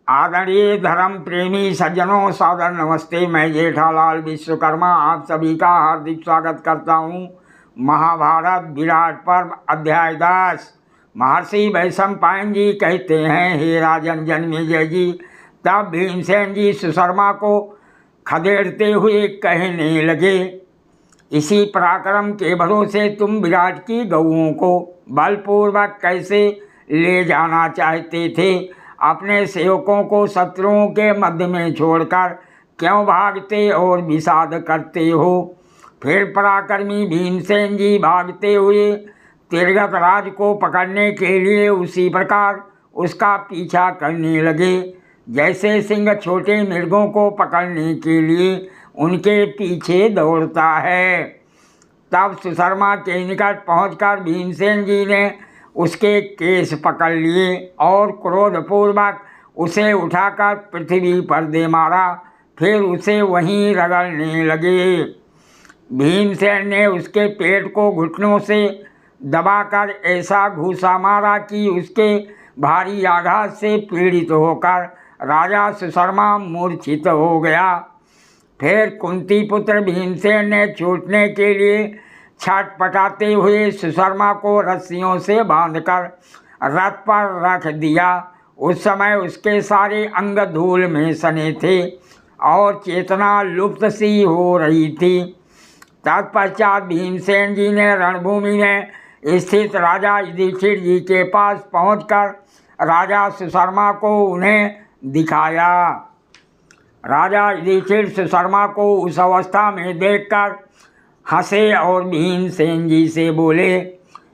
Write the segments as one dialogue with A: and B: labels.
A: आदरणीय धर्म प्रेमी सज्जनों, सादर नमस्ते। मैं जेठालाल विश्वकर्मा आप सभी का हार्दिक स्वागत करता हूँ। महाभारत विराट पर्व अध्याय 10। महर्षि वैशंपायन जी कहते हैं, हे राजन जन्मेजय जी। तब भीमसेन जी सुशर्मा को खदेड़ते हुए कहने लगे, इसी पराक्रम के भरोसे तुम विराट की गऊओं को बलपूर्वक कैसे ले जाना चाहते थे? अपने सेवकों को शत्रुओं के मध्य में छोड़कर क्यों भागते और विषाद करते हो? फिर पराक्रमी भीमसेन जी भागते हुए तिरगत राज को पकड़ने के लिए उसी प्रकार उसका पीछा करने लगे जैसे सिंह छोटे मृगों को पकड़ने के लिए उनके पीछे दौड़ता है। तब सुशर्मा के निकट पहुंचकर भीमसेन जी ने उसके केस पकड़ लिए और क्रोधपूर्वक उसे उठाकर पृथ्वी पर दे मारा। फिर उसे वहीं रगड़ने लगे। भीमसेन ने उसके पेट को घुटनों से दबाकर ऐसा घूसा मारा कि उसके भारी आघात से पीड़ित होकर राजा सुशर्मा मूर्छित हो गया। फिर कुंती पुत्र भीमसेन ने छूटने के लिए छटपटाते हुए सुशर्मा को रस्सियों से बांधकर रथ पर रख दिया। उस समय उसके सारे अंग धूल में सने थे और चेतना लुप्त सी हो रही थी। तत्पश्चात भीमसेन जी ने रणभूमि में स्थित राजा युधिष्ठिर जी के पास पहुंचकर राजा सुशर्मा को उन्हें दिखाया। राजा युधिष्ठिर सुशर्मा को उस अवस्था में देखकर हंसे और भीमसेन जी से बोले,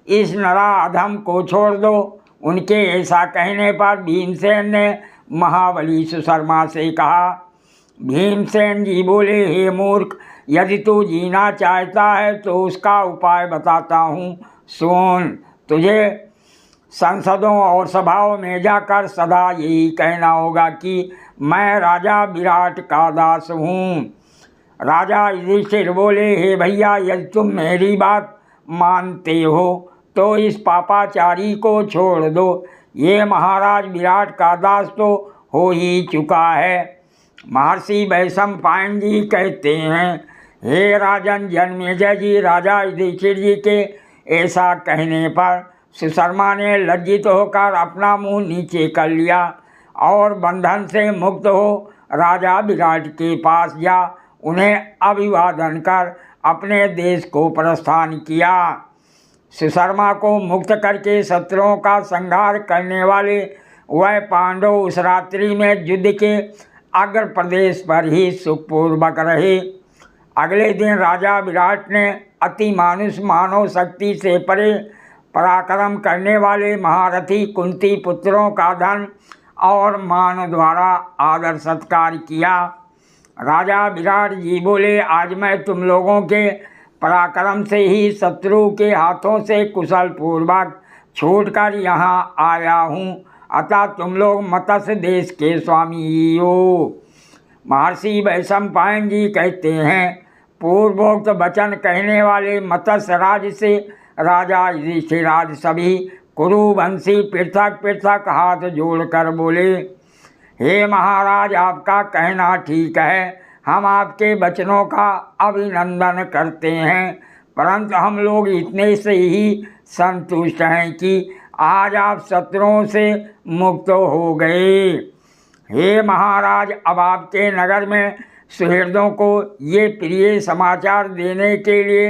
A: इस नराधम को छोड़ दो। उनके ऐसा कहने पर भीमसेन ने महाबली सुशर्मा से कहा। भीमसेन जी बोले, हे मूर्ख, यदि तू जीना चाहता है तो उसका उपाय बताता हूँ, सुन। तुझे संसदों और सभाओं में जाकर सदा यही कहना होगा कि मैं राजा विराट का दास हूँ। राजा युधिष्ठिर बोले, हे भैया, यदि तुम मेरी बात मानते हो तो इस पापाचारी को छोड़ दो। ये महाराज विराट का दास तो हो ही चुका है। महर्षि वैशंपायन जी कहते हैं, हे राजन जन्मेजय जी, राजा युधिष्ठिर जी के ऐसा कहने पर सुशर्मा ने लज्जित होकर अपना मुंह नीचे कर लिया और बंधन से मुक्त हो राजा विराट के पास जा उन्हें अभिवादन कर अपने देश को प्रस्थान किया। सुशर्मा को मुक्त करके शत्रुओं का संहार करने वाले वह पांडव उस रात्रि में युद्ध के अग्र प्रदेश पर ही सुखपूर्वक रहे। अगले दिन राजा विराट ने अति मानुष मानव शक्ति से परे पराक्रम करने वाले महारथी कुंती पुत्रों का धन और मान द्वारा आदर सत्कार किया। राजा विराट जी बोले, आज मैं तुम लोगों के पराक्रम से ही शत्रु के हाथों से कुशल पूर्वक छूटकर यहाँ आया हूँ, अतः तुम लोग मत्स्य देश के स्वामी ही हो। महर्षि वैशंपायन जी कहते हैं, पूर्वोक्त वचन कहने वाले मत्स्य राज से राजा युधिष्ठिर सभी कुरुवंशी पृथक पृथक हाथ जोड़कर बोले, हे महाराज, आपका कहना ठीक है। हम आपके वचनों का अभिनंदन करते हैं, परंतु हम लोग इतने से ही संतुष्ट हैं कि आज आप शत्रुओं से मुक्त हो गए। हे महाराज, अब आपके नगर में सुहृदों को ये प्रिय समाचार देने के लिए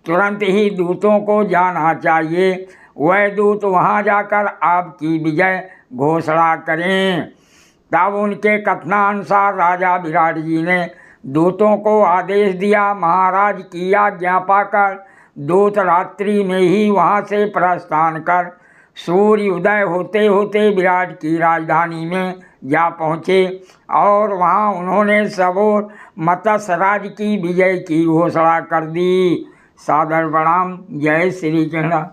A: तुरंत ही दूतों को जाना चाहिए। वह दूत वहाँ जाकर आपकी विजय घोषणा करें। तब उनके कथनानुसार राजा विराट जी ने दूतों को आदेश दिया। महाराज की आज्ञा पाकर दूत रात्रि में ही वहाँ से प्रस्थान कर सूर्य उदय होते होते विराट की राजधानी में जा पहुँचे और वहाँ उन्होंने सब ओर मत्स्य राज की विजय की घोषणा कर दी। सादर प्रणाम। जय श्री कृष्ण।